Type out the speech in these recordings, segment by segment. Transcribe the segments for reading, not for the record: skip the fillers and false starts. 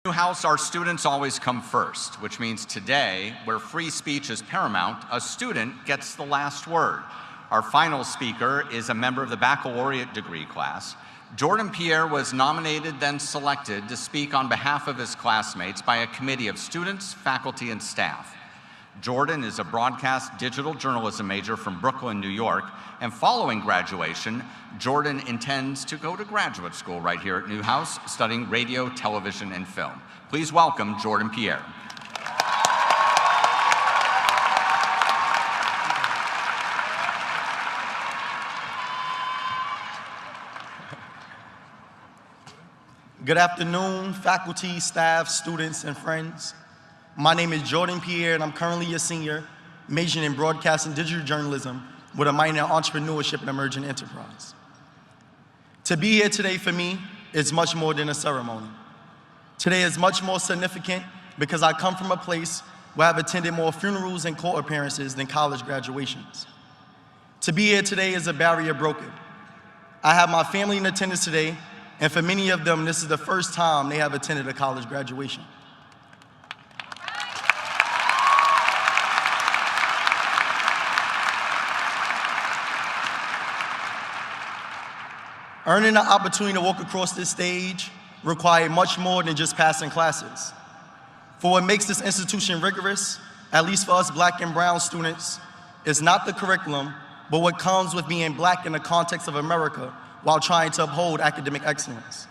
Newhouse, our students always come first, which means today, where free speech is paramount, a student gets the last word. Our final speaker is a member of the baccalaureate degree class. Jordan Pierre was nominated, then selected to speak on behalf of his classmates by a committee of students, faculty, and staff. Jordan is a broadcast digital journalism major from Brooklyn, New York, and following graduation, Jordan intends to go to graduate school right here at Newhouse, studying radio, television, and film. Please welcome Jordan Pierre. Good afternoon, faculty, staff, students, and friends. My name is Jordan Pierre, and I'm currently a senior, majoring in broadcast and digital journalism with a minor in entrepreneurship and emerging enterprise. To be here today for me is much more than a ceremony. Today is much more significant because I come from a place where I've attended more funerals and court appearances than college graduations. To be here today is a barrier broken. I have my family in attendance today, and for many of them, this is the first time they have attended a college graduation. Earning the opportunity to walk across this stage required much more than just passing classes. For what makes this institution rigorous, at least for us Black and brown students, is not the curriculum, but what comes with being Black in the context of America while trying to uphold academic excellence.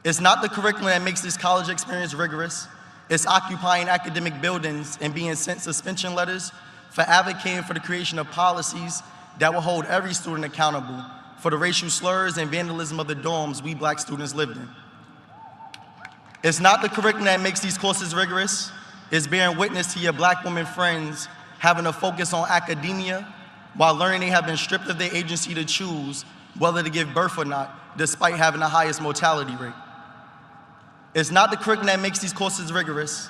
It's not the curriculum that makes this college experience rigorous, it's occupying academic buildings and being sent suspension letters for advocating for the creation of policies that will hold every student accountable for the racial slurs and vandalism of the dorms we Black students lived in. It's not the curriculum that makes these courses rigorous, it's bearing witness to your Black women friends having a focus on academia while learning they have been stripped of their agency to choose whether to give birth or not, despite having the highest mortality rate. It's not the curriculum that makes these courses rigorous,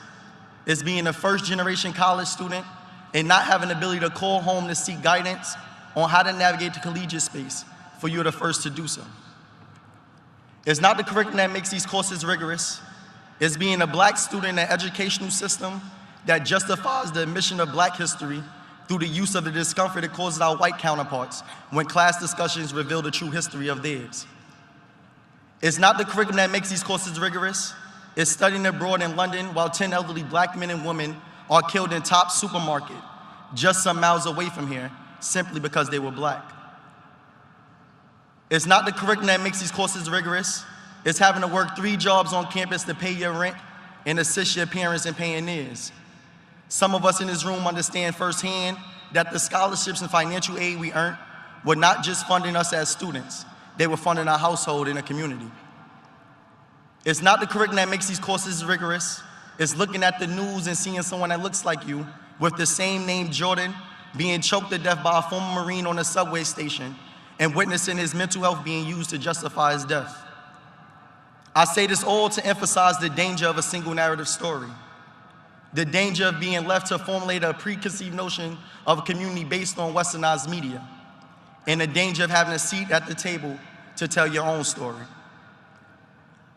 it's being a first-generation college student and not having the ability to call home to seek guidance on how to navigate the collegiate space, for you're the first to do so. It's not the curriculum that makes these courses rigorous. It's being a Black student in an educational system that justifies the omission of Black history through the use of the discomfort it causes our white counterparts when class discussions reveal the true history of theirs. It's not the curriculum that makes these courses rigorous. It's studying abroad in London while 10 elderly Black men and women are killed in Top supermarket just some miles away from here simply because they were Black. It's not the curriculum that makes these courses rigorous. It's having to work 3 jobs on campus to pay your rent and assist your parents in paying theirs. Some of us in this room understand firsthand that the scholarships and financial aid we earned were not just funding us as students, they were funding our household and a community. It's not the curriculum that makes these courses rigorous. It's looking at the news and seeing someone that looks like you with the same name, Jordan, being choked to death by a former Marine on a subway station and witnessing his mental health being used to justify his death. I say this all to emphasize the danger of a single narrative story, the danger of being left to formulate a preconceived notion of a community based on westernized media, and the danger of having a seat at the table to tell your own story.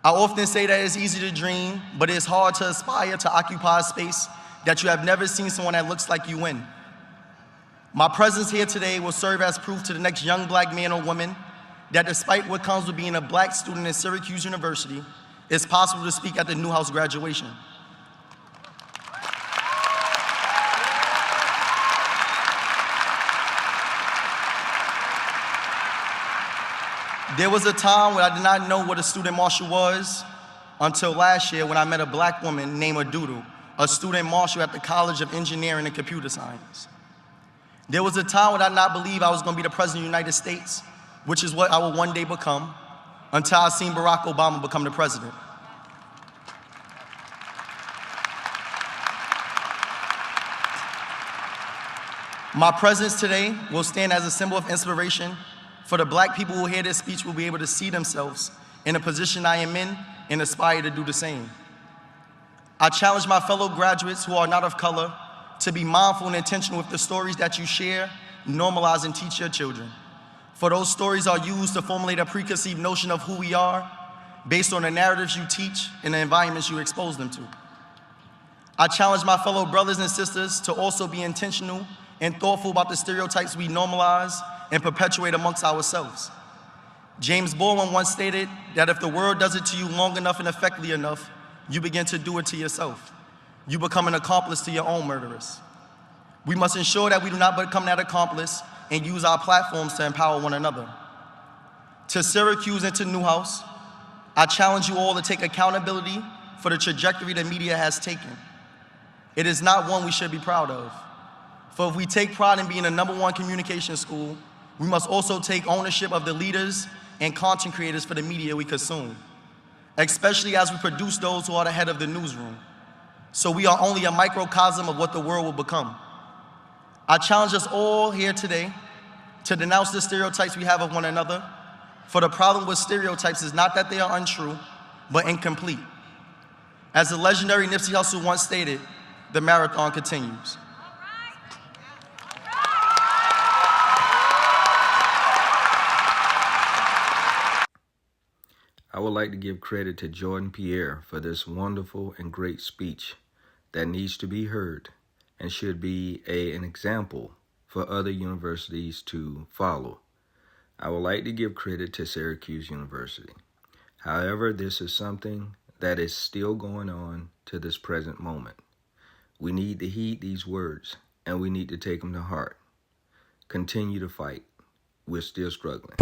I often say that it's easy to dream, but it's hard to aspire to occupy a space that you have never seen someone that looks like you in. My presence here today will serve as proof to the next young Black man or woman that despite what comes with being a Black student at Syracuse University, it's possible to speak at the Newhouse graduation. There was a time when I did not know what a student marshal was until last year when I met a Black woman named Adoodle, a student marshal at the College of Engineering and Computer Science. There was a time when I did not believe I was going to be the President of the United States, which is what I will one day become, until I seen Barack Obama become the president. My presence today will stand as a symbol of inspiration for the Black people who hear this speech will be able to see themselves in the position I am in and aspire to do the same. I challenge my fellow graduates who are not of color to be mindful and intentional with the stories that you share, normalize, and teach your children. For those stories are used to formulate a preconceived notion of who we are, based on the narratives you teach and the environments you expose them to. I challenge my fellow brothers and sisters to also be intentional and thoughtful about the stereotypes we normalize and perpetuate amongst ourselves. James Baldwin once stated that if the world does it to you long enough and effectively enough, you begin to do it to yourself. You become an accomplice to your own murderers. We must ensure that we do not become that accomplice and use our platforms to empower one another. To Syracuse and to Newhouse, I challenge you all to take accountability for the trajectory the media has taken. It is not one we should be proud of. For if we take pride in being the #1 communication school, we must also take ownership of the leaders and content creators for the media we consume, especially as we produce those who are the head of the newsroom. So we are only a microcosm of what the world will become. I challenge us all here today to denounce the stereotypes we have of one another, for the problem with stereotypes is not that they are untrue, but incomplete. As the legendary Nipsey Hussle once stated, the marathon continues. I would like to give credit to Jordan Pierre for this wonderful and great speech that needs to be heard and should be an example for other universities to follow. I would like to give credit to Syracuse University. However, this is something that is still going on to this present moment. We need to heed these words, and we need to take them to heart. Continue to fight. We're still struggling.